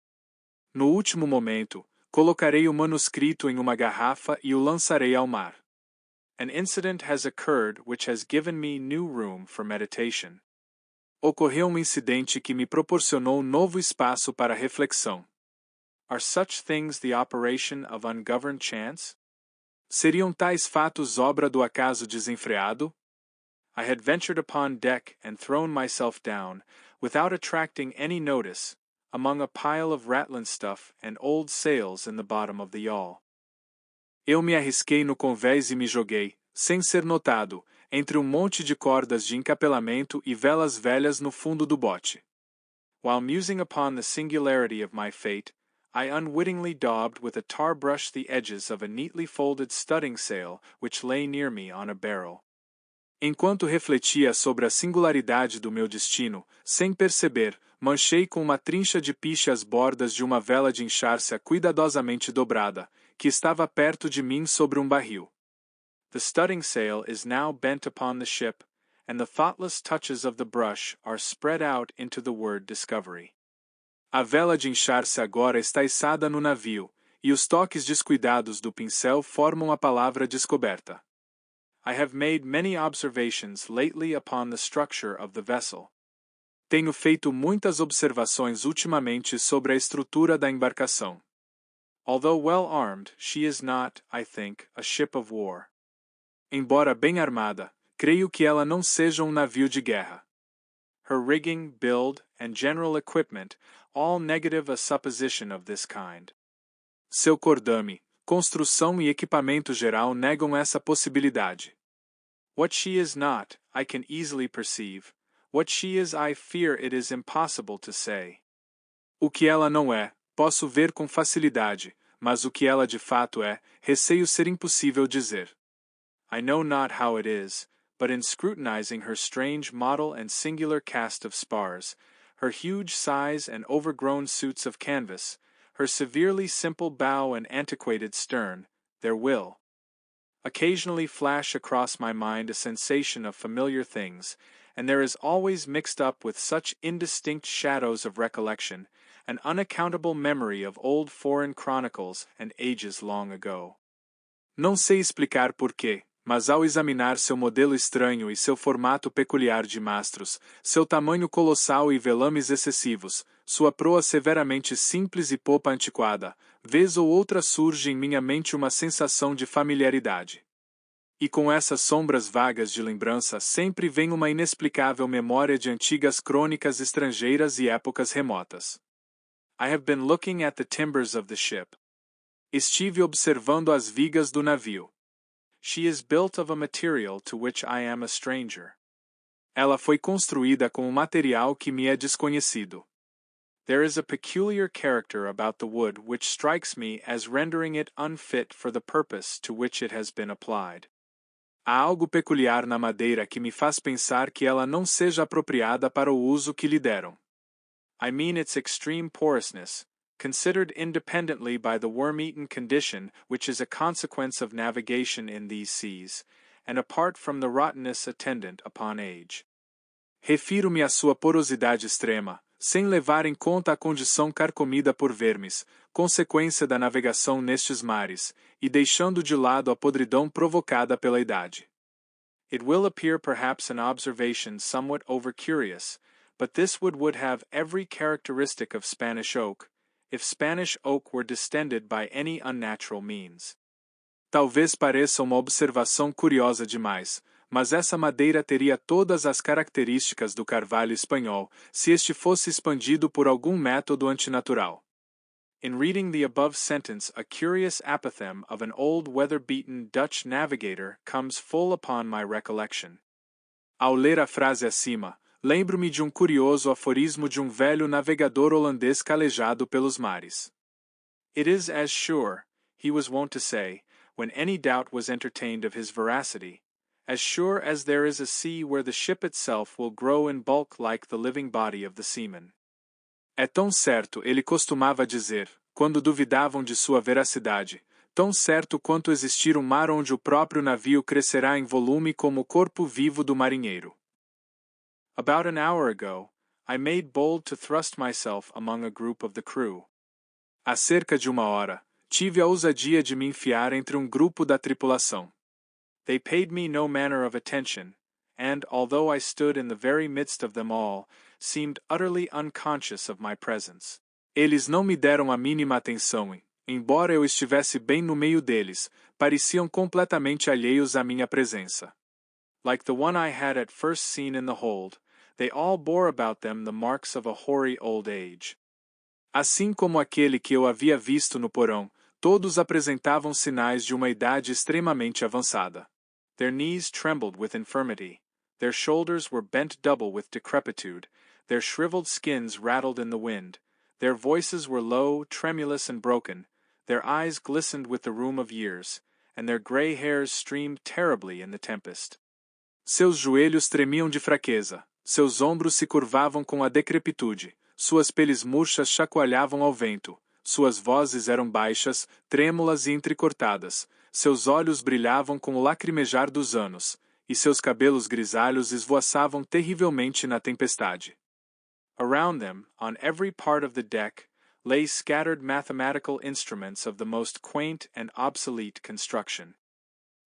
No último momento, colocarei o manuscrito em uma garrafa e o lançarei ao mar. An incident has occurred which has given me new room for meditation. Ocorreu incidente que me proporcionou novo espaço para reflexão. Are such things the operation of ungoverned chance? Seriam tais fatos obra do acaso desenfreado? I had ventured upon deck and thrown myself down, without attracting any notice, among a pile of ratlin stuff and old sails in the bottom of the yawl. Eu me arrisquei no convés e me joguei, sem ser notado, entre monte de cordas de encapelamento e velas velhas no fundo do bote. While musing upon the singularity of my fate, I unwittingly daubed with a tar brush the edges of a neatly folded studding sail which lay near me on a barrel. Enquanto refletia sobre a singularidade do meu destino, sem perceber, manchei com uma trincha de piche as bordas de uma vela de enxárcia cuidadosamente dobrada, que estava perto de mim sobre barril. The studding sail is now bent upon the ship, and the thoughtless touches of the brush are spread out into the word discovery. A vela de enxárcia agora está içada no navio, e os toques descuidados do pincel formam a palavra descoberta. I have made many observations lately upon the structure of the vessel. Tenho feito muitas observações ultimamente sobre a estrutura da embarcação. Although well armed, she is not, I think, a ship of war. Embora bem armada, creio que ela não seja navio de guerra. Her rigging, build, and general equipment all negative a supposition of this kind. Seu cordame, construção e equipamento geral negam essa possibilidade. What she is not, I can easily perceive. What she is, I fear it is impossible to say. O que ela não é, posso ver com facilidade, mas o que ela de fato é, receio ser impossível dizer. I know not how it is, but in scrutinizing her strange model and singular cast of spars, her huge size and overgrown suits of canvas, her severely simple bow and antiquated stern, there will occasionally flash across my mind a sensation of familiar things, and there is always mixed up with such indistinct shadows of recollection, an unaccountable memory of old foreign chronicles and ages long ago. Não sei explicar porquê, mas ao examinar seu modelo estranho e seu formato peculiar de mastros, seu tamanho colossal e velames excessivos, sua proa severamente simples e popa antiquada, vez ou outra surge em minha mente uma sensação de familiaridade. E com essas sombras vagas de lembrança sempre vem uma inexplicável memória de antigas crônicas estrangeiras e épocas remotas. I have been looking at the timbers of the ship. Estive observando as vigas do navio. She is built of a material to which I am a stranger. Ela foi construída com material que me é desconhecido. There is a peculiar character about the wood which strikes me as rendering it unfit for the purpose to which it has been applied. Há algo peculiar na madeira que me faz pensar que ela não seja apropriada para o uso que lhe deram. I mean its extreme porousness, considered independently by the worm-eaten condition which is a consequence of navigation in these seas, and apart from the rottenness attendant upon age. Refiro-me à sua porosidade extrema, sem levar em conta a condição carcomida por vermes, consequência da navegação nestes mares, e deixando de lado a podridão provocada pela idade. It will appear perhaps an observation somewhat over-curious, but this wood would have every characteristic of Spanish oak, if Spanish oak were distended by any unnatural means. Talvez pareça uma observação curiosa demais, mas essa madeira teria todas as características do carvalho espanhol, se este fosse expandido por algum método antinatural. In reading the above sentence, a curious apothegm of an old weather-beaten Dutch navigator comes full upon my recollection. Ao ler a frase acima, lembro-me de curioso aforismo de velho navegador holandês calejado pelos mares. It is as sure, he was wont to say, when any doubt was entertained of his veracity, as sure as there is a sea where the ship itself will grow in bulk like the living body of the seaman. É tão certo, ele costumava dizer, quando duvidavam de sua veracidade, tão certo quanto existir mar onde o próprio navio crescerá em volume como o corpo vivo do marinheiro. About an hour ago, I made bold to thrust myself among a group of the crew. Há cerca de uma hora, tive a ousadia de me enfiar entre grupo da tripulação. They paid me no manner of attention, and, although I stood in the very midst of them all, seemed utterly unconscious of my presence. Eles não me deram a mínima atenção e, embora eu estivesse bem no meio deles, pareciam completamente alheios à minha presença. Like the one I had at first seen in the hold, They all bore about them the marks of a hoary old age. Assim como aquele que eu havia visto no porão, todos apresentavam sinais de uma idade extremamente avançada. Their knees trembled with infirmity. Their shoulders were bent double with decrepitude. Their shriveled skins rattled in the wind. Their voices were low, tremulous, and broken. Their eyes glistened with the rheum of years, and their gray hairs streamed terribly in the tempest. Seus joelhos tremiam de fraqueza, seus ombros se curvavam com a decrepitude, suas peles murchas chacoalhavam ao vento, suas vozes eram baixas, trêmulas e entrecortadas, seus olhos brilhavam com o lacrimejar dos anos, e seus cabelos grisalhos esvoaçavam terrivelmente na tempestade. Around them, on every part of the deck, lay scattered mathematical instruments of the most quaint and obsolete construction.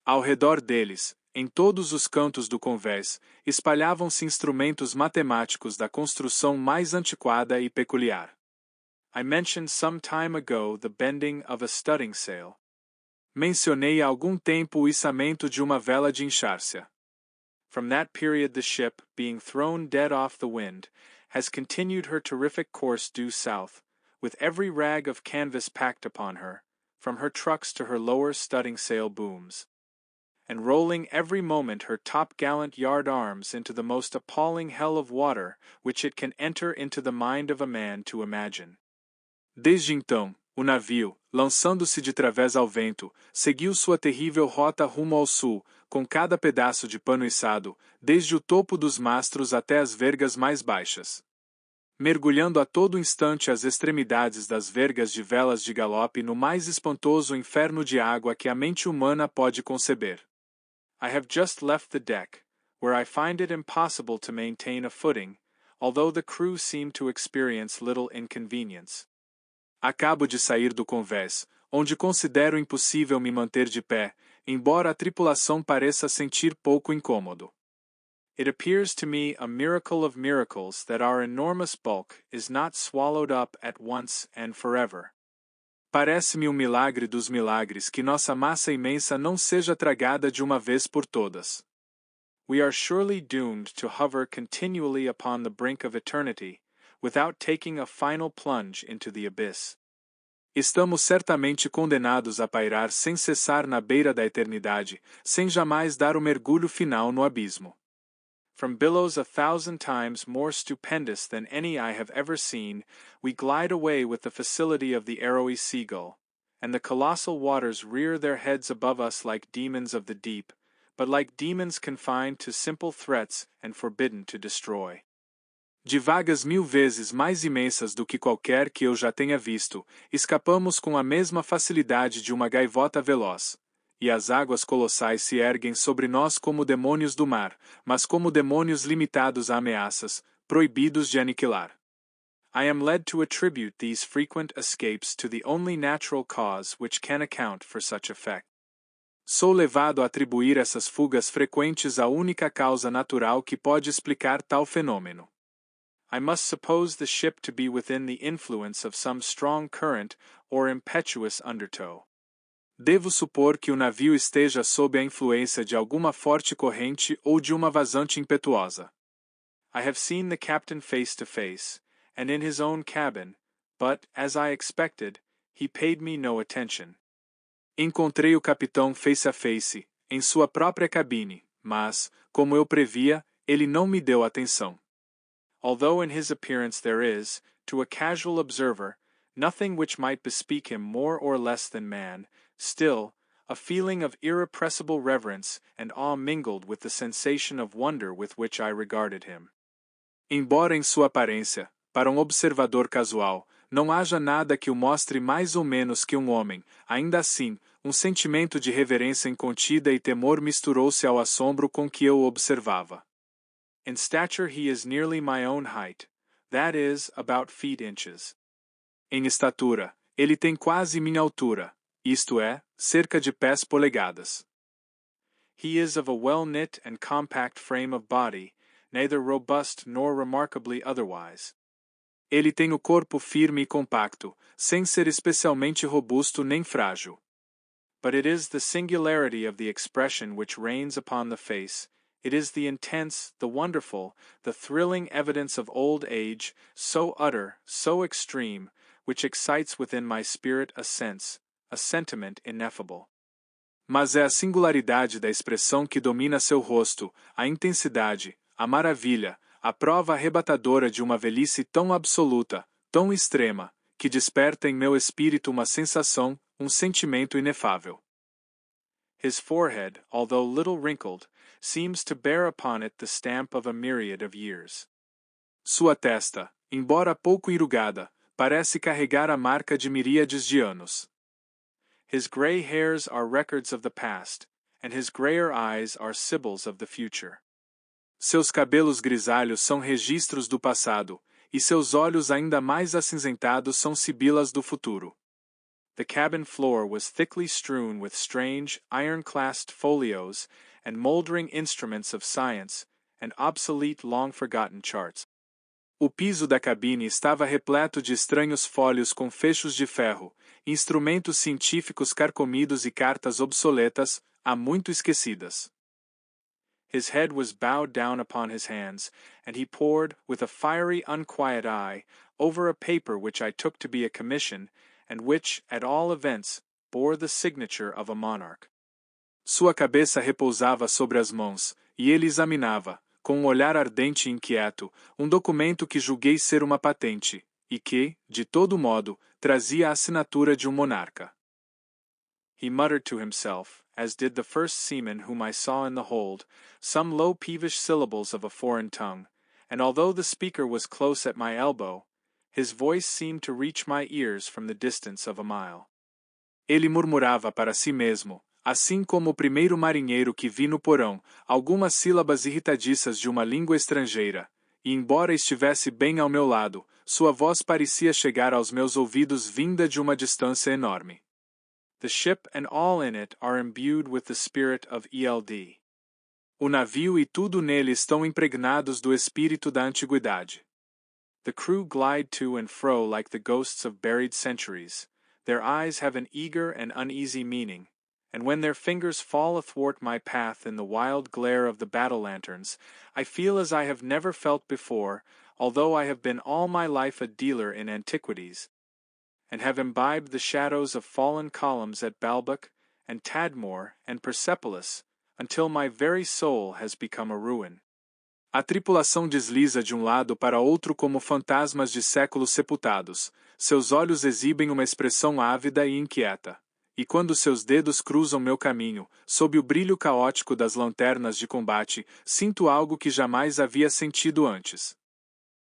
Ao redor deles, em todos os cantos do convés, espalhavam-se instrumentos matemáticos da construção mais antiquada e peculiar. I mentioned some time ago the bending of a studding sail. Mencionei há algum tempo o içamento de uma vela de enxárcia. From that period the ship, being thrown dead off the wind, has continued her terrific course due south, with every rag of canvas packed upon her, from her trucks to her lower studding sail booms, and rolling every moment her top-gallant yard arms into the most appalling hell of water which it can enter into the mind of a man to imagine. Desde então, o navio, lançando-se de través ao vento, seguiu sua terrível rota rumo ao sul, com cada pedaço de pano içado, desde o topo dos mastros até as vergas mais baixas, mergulhando a todo instante as extremidades das vergas de velas de galope no mais espantoso inferno de água que a mente humana pode conceber. I have just left the deck, where I find it impossible to maintain a footing, although the crew seem to experience little inconvenience. Acabo de sair do convés, onde considero impossível me manter de pé, embora a tripulação pareça sentir pouco incômodo. It appears to me a miracle of miracles that our enormous bulk is not swallowed up at once and forever. Parece-me milagre dos milagres que nossa massa imensa não seja tragada de uma vez por todas. We are surely doomed to hover continually upon the brink of eternity, without taking a final plunge into the abyss. Estamos certamente condenados a pairar sem cessar na beira da eternidade, sem jamais dar o mergulho final no abismo. From billows 1,000 times more stupendous than any I have ever seen, we glide away with the facility of the arrowy seagull, and the colossal waters rear their heads above us like demons of the deep, but like demons confined to simple threats and forbidden to destroy. De vagas 1000 vezes mais imensas do que qualquer que eu já tenha visto, escapamos com a mesma facilidade de uma gaivota veloz. E as águas colossais se erguem sobre nós como demônios do mar, mas como demônios limitados a ameaças, proibidos de aniquilar. I am led to attribute these frequent escapes to the only natural cause which can account for such effect. Sou levado a atribuir essas fugas frequentes à única causa natural que pode explicar tal fenômeno. I must suppose the ship to be within the influence of some strong current or impetuous undertow. Devo supor que o navio esteja sob a influência de alguma forte corrente ou de uma vazante impetuosa. I have seen the captain face to face, and in his own cabin, but, as I expected, he paid me no attention. Encontrei o capitão face a face, em sua própria cabine, mas, como eu previa, ele não me deu atenção. Although in his appearance there is, to a casual observer, nothing which might bespeak him more or less than man, still, a feeling of irrepressible reverence and awe mingled with the sensation of wonder with which I regarded him. Embora em sua aparência, para um observador casual, não haja nada que o mostre mais ou menos que um homem, ainda assim, um sentimento de reverência incontida e temor misturou-se ao assombro com que eu o observava. In stature he is nearly my own height, that is, about feet inches. Em estatura, ele tem quase minha altura, isto é, cerca de pés polegadas. He is of a well-knit and compact frame of body, neither robust nor remarkably otherwise. Ele tem o corpo firme e compacto, sem ser especialmente robusto nem frágil. But it is the singularity of the expression which reigns upon the face, It is the intense, the wonderful, the thrilling evidence of old age, so utter, so extreme, which excites within my spirit a sense, a sentiment ineffable. Mas é a singularidade da expressão que domina seu rosto, a intensidade, a maravilha, a prova arrebatadora de uma velhice tão absoluta, tão extrema, que desperta em meu espírito uma sensação, sentimento inefável. His forehead, although little wrinkled, seems to bear upon it the stamp of a myriad of years. Sua testa, embora pouco enrugada, parece carregar a marca de miríades de anos. His gray hairs are records of the past, and his grayer eyes are sibyls of the future. Seus cabelos grisalhos são registros do passado, e seus olhos ainda mais acinzentados são sibilas do futuro. The cabin floor was thickly strewn with strange, iron-clasped folios and moldering instruments of science, and obsolete long-forgotten charts. O piso da cabine estava repleto de estranhos folhos com fechos de ferro, instrumentos científicos carcomidos e cartas obsoletas, há muito esquecidas. His head was bowed down upon his hands, and he pored, with a fiery, unquiet eye, over a paper which I took to be a commission, and which, at all events, bore the signature of a monarch. Sua cabeça repousava sobre as mãos, e ele examinava, com olhar ardente e inquieto, documento que julguei ser uma patente, e que, de todo modo, trazia a assinatura de monarca. He muttered to himself, as did the first seaman whom I saw in the hold, some low peevish syllables of a foreign tongue, and although the speaker was close at my elbow, his voice seemed to reach my ears from the distance of a mile. Ele murmurava para si mesmo, assim como o primeiro marinheiro que vi no porão, algumas sílabas irritadiças de uma língua estrangeira, e embora estivesse bem ao meu lado, sua voz parecia chegar aos meus ouvidos vinda de uma distância enorme. The ship and all in it are imbued with the spirit of ELD. O navio e tudo nele estão impregnados do espírito da antiguidade. The crew glide to and fro like the ghosts of buried centuries. Their eyes have an eager and uneasy meaning, and when their fingers fall athwart my path in the wild glare of the battle lanterns, I feel as I have never felt before, although I have been all my life a dealer in antiquities, and have imbibed the shadows of fallen columns at Balbec, and Tadmor, and Persepolis, until my very soul has become a ruin. A tripulação desliza de lado para outro como fantasmas de séculos sepultados, seus olhos exibem uma expressão ávida e inquieta. E quando seus dedos cruzam meu caminho, sob o brilho caótico das lanternas de combate, sinto algo que jamais havia sentido antes.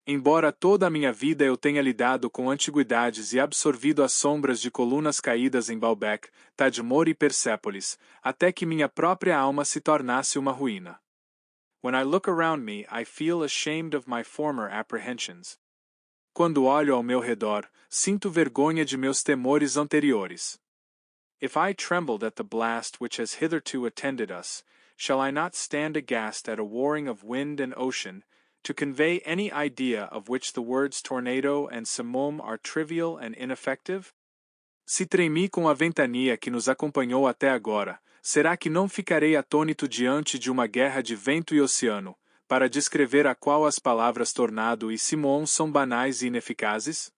Embora toda a minha vida eu tenha lidado com antiguidades e absorvido as sombras de colunas caídas em Baalbek, Tadmor e Persépolis, até que minha própria alma se tornasse uma ruína. When I look around me, I feel ashamed of my former apprehensions. Quando olho ao meu redor, sinto vergonha de meus temores anteriores. If I trembled at the blast which has hitherto attended us, shall I not stand aghast at a warring of wind and ocean, to convey any idea of which the words tornado and simoom are trivial and ineffective? Se tremi com a ventania que nos acompanhou até agora, será que não ficarei atônito diante de uma guerra de vento e oceano, para descrever a qual as palavras tornado e simoom são banais e ineficazes?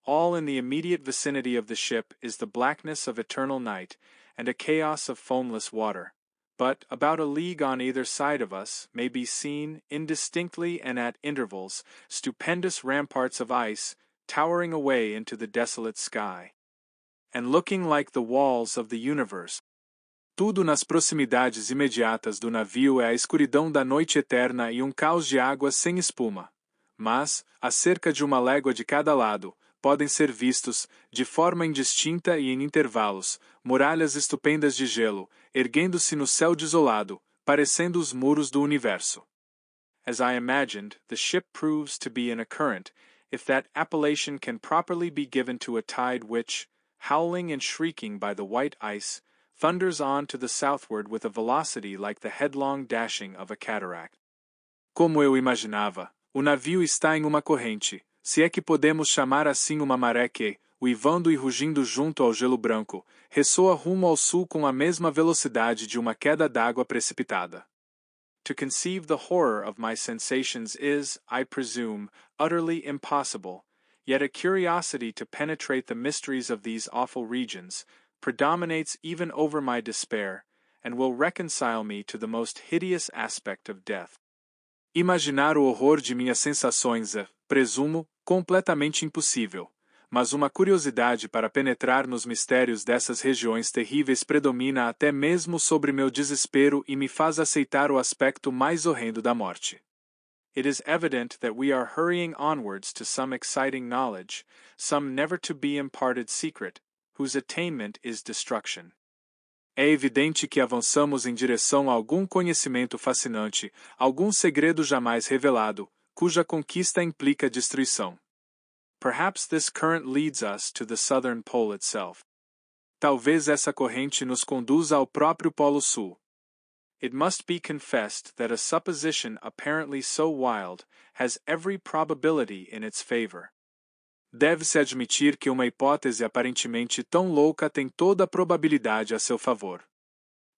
All in the immediate vicinity of the ship is the blackness of eternal night, and a chaos of foamless water. But, about a league on either side of us, may be seen, indistinctly and at intervals, stupendous ramparts of ice, towering away into the desolate sky, and looking like the walls of the universe. Tudo nas proximidades imediatas do navio é a escuridão da noite eterna e caos de águas sem espuma. Mas, a cerca de uma légua de cada lado, podem ser vistos, de forma indistinta e em intervalos, muralhas estupendas de gelo, erguendo-se no céu desolado, parecendo os muros do universo. As I imagined, the ship proves to be in a current, if that appellation can properly be given to a tide which, howling and shrieking by the white ice, thunders on to the southward with a velocity like the headlong dashing of a cataract. Como eu imaginava, o navio está em uma corrente, se é que podemos chamar assim uma maré que, uivando e rugindo junto ao gelo branco, ressoa rumo ao sul com a mesma velocidade de uma queda d'água precipitada. To conceive the horror of my sensations is, I presume, utterly impossible, yet a curiosity to penetrate the mysteries of these awful regions predominates even over my despair, and will reconcile me to the most hideous aspect of death. Imaginar o horror de minhas sensações é, presumo, completamente impossível, mas uma curiosidade para penetrar nos mistérios dessas regiões terríveis predomina até mesmo sobre meu desespero e me faz aceitar o aspecto mais horrendo da morte. It is evident that we are hurrying onwards to some exciting knowledge, some never to be imparted secret, whose attainment is destruction. É evidente que avançamos em direção a algum conhecimento fascinante, algum segredo jamais revelado, cuja conquista implica destruição. Perhaps this current leads us to the southern pole itself. Talvez essa corrente nos conduza ao próprio Polo Sul. It must be confessed that a supposition apparently so wild has every probability in its favor. Deve-se admitir que uma hipótese aparentemente tão louca tem toda a probabilidade a seu favor.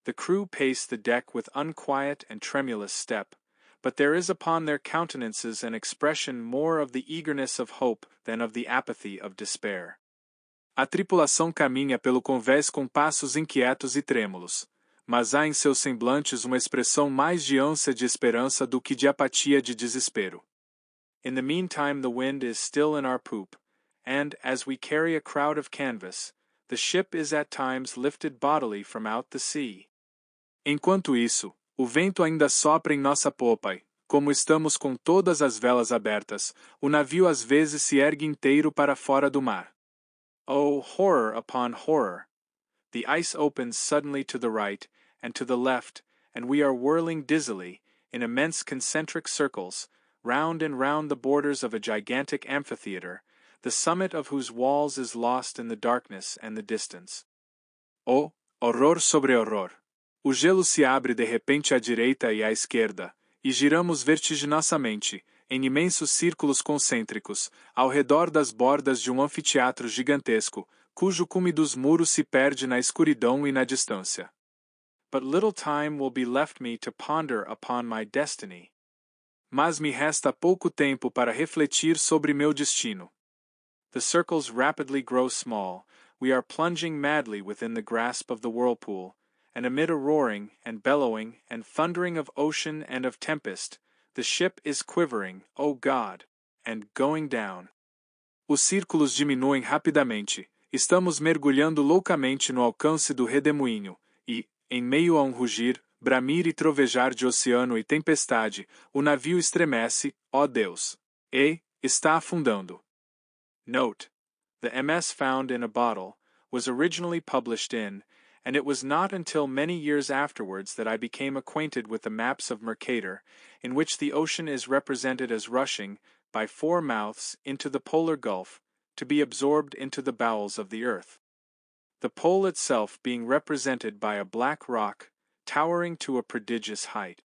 The crew pace the deck with unquiet and tremulous step, but there is upon their countenances an expression more of the eagerness of hope than of the apathy of despair. A tripulação caminha pelo convés com passos inquietos e trêmulos, mas há em seus semblantes uma expressão mais de ânsia de esperança do que de apatia de desespero. In the meantime the wind is still in our poop, and, as we carry a crowd of canvas, the ship is at times lifted bodily from out the sea. Enquanto isso, o vento ainda sopra em nossa popa e, como estamos com todas as velas abertas, o navio às vezes se ergue inteiro para fora do mar. Oh, horror upon horror! The ice opens suddenly to the right and to the left, and we are whirling dizzily, in immense concentric circles, round and round the borders of a gigantic amphitheater, the summit of whose walls is lost in the darkness and the distance. Oh, horror sobre horror! O gelo se abre de repente à direita e à esquerda, e giramos vertiginosamente, em imensos círculos concêntricos, ao redor das bordas de um anfiteatro gigantesco, cujo cume dos muros se perde na escuridão e na distância. But little time will be left me to ponder upon my destiny. Mas me resta pouco tempo para refletir sobre meu destino. The circles rapidly grow small, we are plunging madly within the grasp of the whirlpool, and amid a roaring, and bellowing, and thundering of ocean and of tempest, the ship is quivering, O God, and going down. Os círculos diminuem rapidamente, estamos mergulhando loucamente no alcance do redemoinho, e, em meio a um rugir, bramir e trovejar de oceano e tempestade, o navio estremece, ó Deus, e está afundando. Note: the MS found in a bottle was originally published in, and it was not until many years afterwards that I became acquainted with the maps of Mercator, in which the ocean is represented as rushing, by four mouths, into the polar gulf, to be absorbed into the bowels of the earth. The pole itself being represented by a black rock, towering to a prodigious height.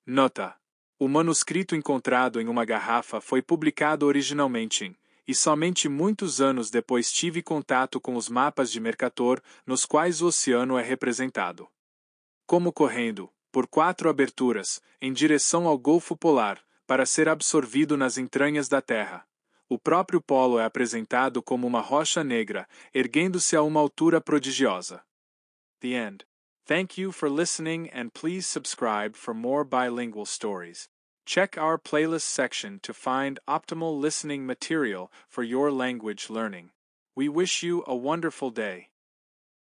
Nota: o manuscrito encontrado em uma garrafa foi publicado originalmente em, e somente muitos anos depois tive contato com os mapas de Mercator, nos quais o oceano é representado como correndo, por 4 aberturas, em direção ao Golfo Polar, para ser absorvido nas entranhas da Terra. O próprio polo é apresentado como uma rocha negra, erguendo-se a uma altura prodigiosa. The end. Thank you for listening and please subscribe for more bilingual stories. Check our playlist section to find optimal listening material for your language learning. We wish you a wonderful day.